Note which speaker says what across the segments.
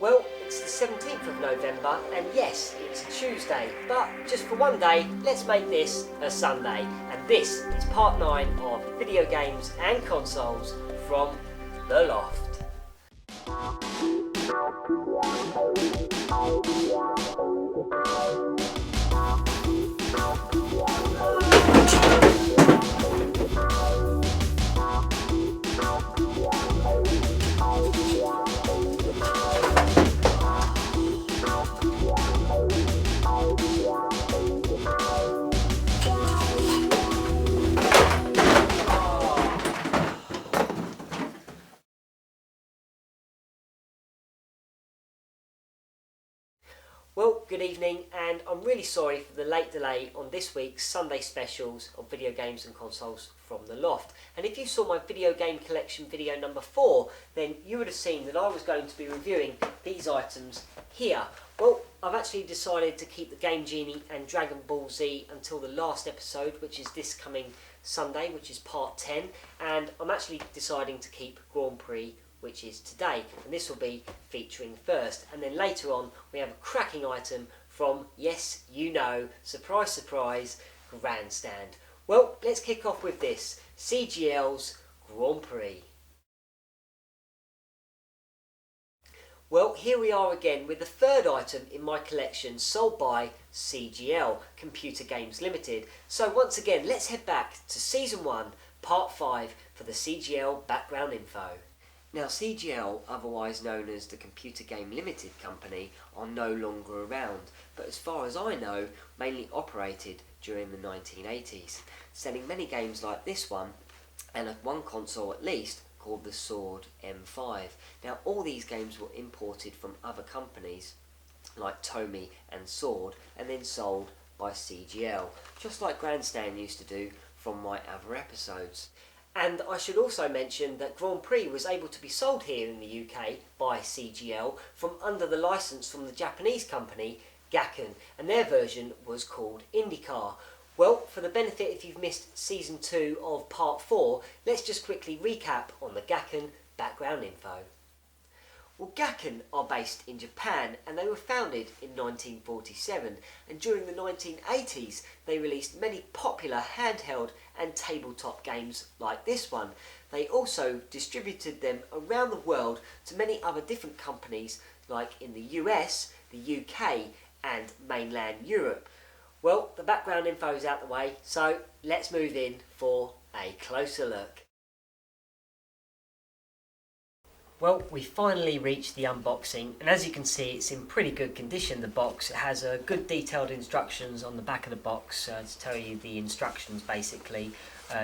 Speaker 1: Well, it's the 17th of November, and yes, it's a Tuesday, but just for one day, let's make this a Sunday. And this is part 9 of video games and consoles from the loft. Well, good evening, and I'm really sorry for the late delay on this week's Sunday specials of video games and consoles from the loft. And if you saw my video game collection video number 4, then you would have seen that I was going to be reviewing these items here. Well, I've actually decided to keep the Game Genie and Dragon Ball Z until the last episode, which is this coming Sunday, which is part 10, and I'm actually deciding to keep Grand Prix, which is today, and this will be featuring first, and then later on we have a cracking item from, yes, you know, surprise surprise, Grandstand. Well, let's kick off with this, CGL's Grand Prix. Well, here we are again with the third item in my collection sold by CGL, Computer Games Limited. So once again, let's head back to Season 1, Part 5 for the CGL background info. Now, CGL, otherwise known as the Computer Game Limited Company, are no longer around, but as far as I know, mainly operated during the 1980s, selling many games like this one, and one console at least, called the Sword M5. Now, all these games were imported from other companies, like Tomy and Sword, and then sold by CGL, just like Grandstand used to do from my other episodes. And I should also mention that Grand Prix was able to be sold here in the UK by CGL from under the licence from the Japanese company Gakken, and their version was called IndyCar. Well, for the benefit if you've missed Season 2 of Part 4, let's just quickly recap on the Gakken background info. Well, Gakken are based in Japan, and they were founded in 1947, and during the 1980s they released many popular handheld and tabletop games like this one. They also distributed them around the world to many other different companies like in the US, the UK and mainland Europe. Well, the background info is out the way, so let's move in for a closer look. Well, we finally reached the unboxing, and as you can see, it's in pretty good condition, the box. It has good detailed instructions on the back of the box to tell you the instructions basically,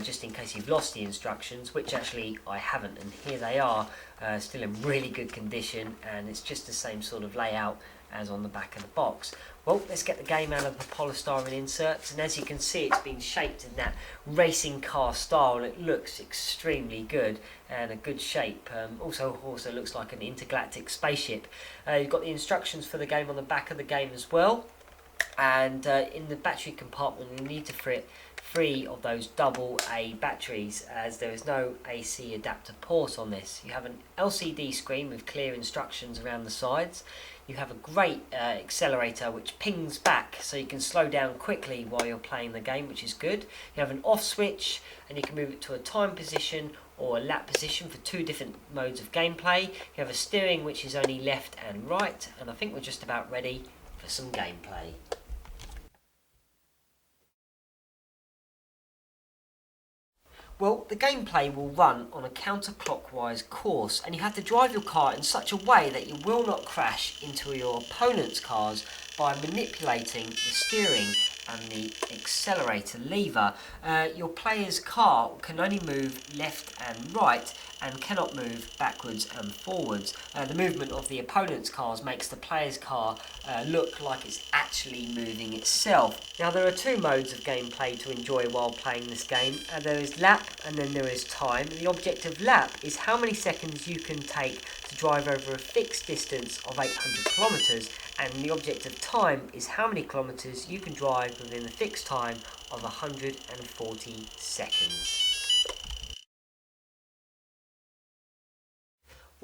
Speaker 1: just in case you've lost the instructions, which actually I haven't, and here they are, still in really good condition, and it's just the same sort of layout as on the back of the box. Well, let's get the game out of the polystyrene inserts, and as you can see, it's been shaped in that racing car style, and it looks extremely good and a good shape. Also looks like an intergalactic spaceship. You've got the instructions for the game on the back of the game as well, and in the battery compartment you need to fit 3 of those AA batteries, as there is no AC adapter port on this. You have an LCD screen with clear instructions around the sides. You have a great accelerator which pings back so you can slow down quickly while you're playing the game, which is good. You have an off switch, and you can move it to a time position or a lap position for 2 different modes of gameplay. You have a steering which is only left and right, and I think we're just about ready for some gameplay. Well, the gameplay will run on a counterclockwise course, and you have to drive your car in such a way that you will not crash into your opponent's cars by manipulating the steering and the accelerator lever. Your player's car can only move left and right and cannot move backwards and forwards. The movement of the opponent's cars makes the player's car look like it's actually moving itself. Now, there are 2 modes of gameplay to enjoy while playing this game. There is lap and then there is time. The object of lap is how many seconds you can take to drive over a fixed distance of 800 kilometers, and the object of time is how many kilometers you can drive within a fixed time of 140 seconds.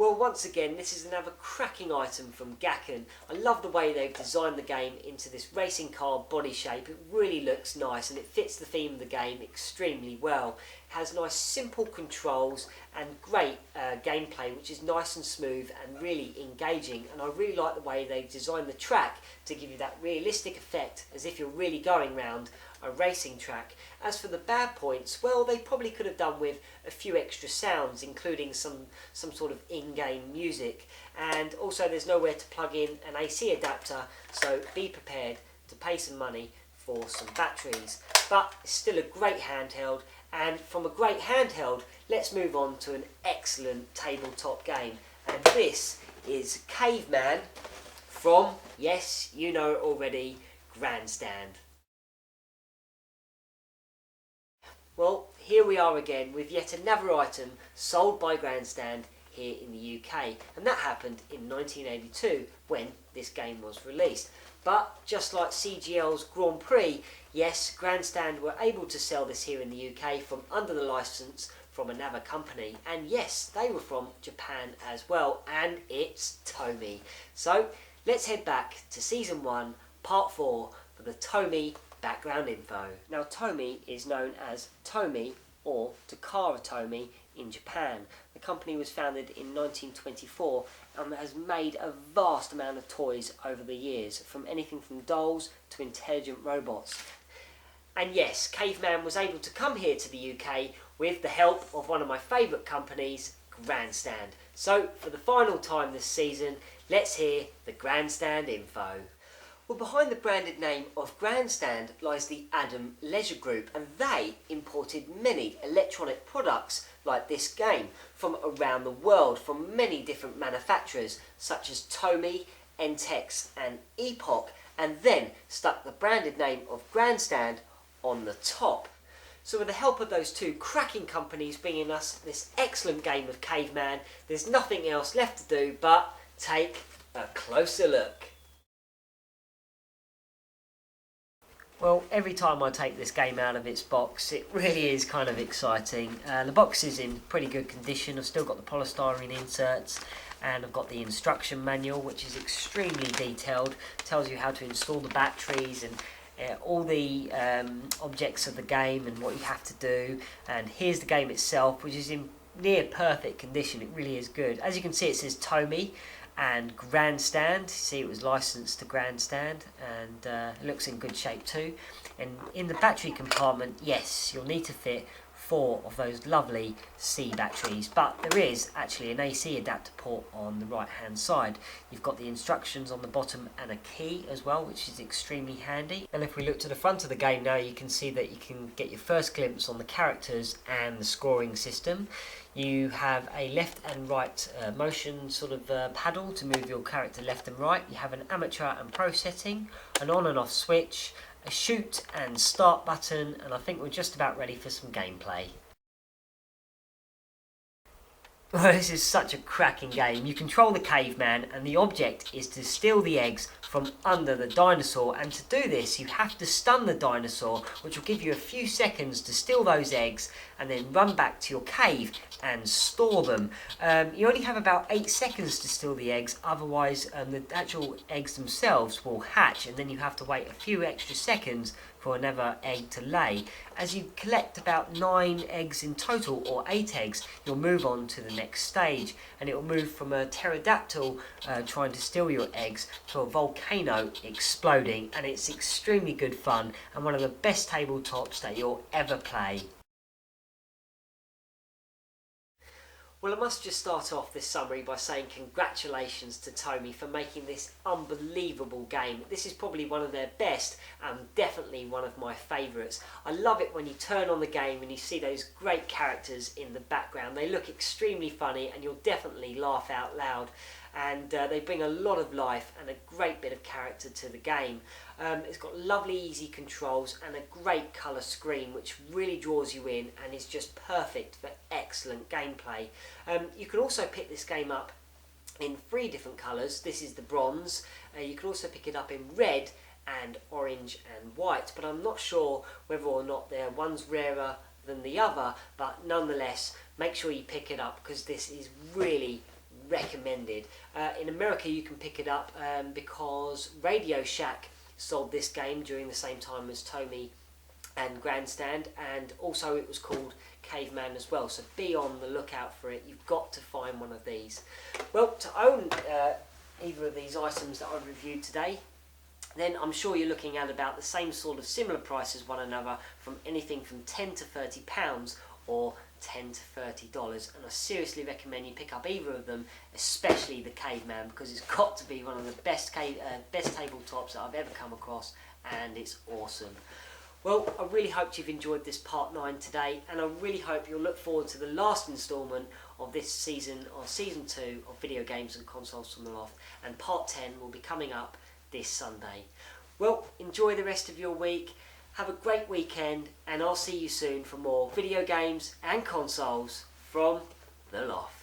Speaker 1: Well, once again, this is another cracking item from Gakken. I love the way they've designed the game into this racing car body shape. It really looks nice and it fits the theme of the game extremely well. It has nice simple controls and great gameplay, which is nice and smooth and really engaging. And I really like the way they've designed the track to give you that realistic effect as if you're really going round a racing track. As for the bad points, well, they probably could have done with a few extra sounds, including some sort of in-game music, and also there's nowhere to plug in an AC adapter, so be prepared to pay some money for some batteries. But it's still a great handheld, and from a great handheld, let's move on to an excellent tabletop game, and this is Caveman from, yes, you know it already, Grandstand. Well, here we are again with yet another item sold by Grandstand here in the UK, and that happened in 1982 when this game was released. But just like CGL's Grand Prix, yes, Grandstand were able to sell this here in the UK from under the licence from another company, and yes, they were from Japan as well, and it's Tomy. So let's head back to Season 1, Part 4 for the Tomy background info. Now, Tomy is known as Tomy or Takara Tomy in Japan. The company was founded in 1924 and has made a vast amount of toys over the years, from anything from dolls to intelligent robots. And yes, Caveman was able to come here to the UK with the help of one of my favourite companies, Grandstand. So, for the final time this season, let's hear the Grandstand info. Well, behind the branded name of Grandstand lies the Adam Leisure Group, and they imported many electronic products like this game from around the world from many different manufacturers such as Tomy, Entex and Epoch, and then stuck the branded name of Grandstand on the top. So with the help of those two cracking companies bringing us this excellent game of Caveman, there's nothing else left to do but take a closer look. Well, every time I take this game out of its box, it really is kind of exciting. The box is in pretty good condition. I've still got the polystyrene inserts, and I've got the instruction manual, which is extremely detailed. It tells you how to install the batteries and all the objects of the game and what you have to do. And here's the game itself, which is in near perfect condition. It really is good. As you can see, it says Tomy and Grandstand. See, it was licensed to Grandstand, and it looks in good shape too. And in the battery compartment, yes, you'll need to fit 4 of those lovely C batteries, but there is actually an AC adapter port on the right hand side. You've got the instructions on the bottom and a key as well, which is extremely handy. And if we look to the front of the game now, you can see that you can get your first glimpse on the characters and the scoring system. You have a left and right motion sort of paddle to move your character left and right. You have an amateur and pro setting, an on and off switch, a shoot and start button, and I think we're just about ready for some gameplay. Oh, this is such a cracking game. You control the caveman and the object is to steal the eggs from under the dinosaur, and to do this you have to stun the dinosaur, which will give you a few seconds to steal those eggs and then run back to your cave and store them. You only have about 8 seconds to steal the eggs, otherwise the actual eggs themselves will hatch, and then you have to wait a few extra seconds for another egg to lay. As you collect about 9 eggs in total, or 8 eggs, you'll move on to the next stage, and it will move from a pterodactyl trying to steal your eggs to a volcano exploding, and it's extremely good fun and one of the best tabletops that you'll ever play. Well, I must just start off this summary by saying congratulations to Tomy for making this unbelievable game. This is probably one of their best and definitely one of my favourites. I love it when you turn on the game and you see those great characters in the background. They look extremely funny and you'll definitely laugh out loud. And they bring a lot of life and a great bit of character to the game. It's got lovely easy controls and a great colour screen which really draws you in and is just perfect for excellent gameplay. You can also pick this game up in 3 different colours. This is the bronze. You can also pick it up in red and orange and white, but I'm not sure whether or not one's rarer than the other, but nonetheless make sure you pick it up because this is really recommended. In America you can pick it up because Radio Shack sold this game during the same time as Tomy and Grandstand, and also it was called Caveman as well, so be on the lookout for it. You've got to find one of these. Well, to own either of these items that I've reviewed today, then I'm sure you're looking at about the same sort of similar price as one another, from anything from £10 to £30 or $10 to $30, and I seriously recommend you pick up either of them, especially the Caveman, because it's got to be one of the best tabletops that I've ever come across, and it's awesome. Well, I really hope you've enjoyed this part 9 today, and I really hope you'll look forward to the last instalment of this season, or season 2 of Video Games and Consoles from the Loft, and part 10 will be coming up this Sunday. Well, enjoy the rest of your week, have a great weekend, and I'll see you soon for more video games and consoles from the Loft.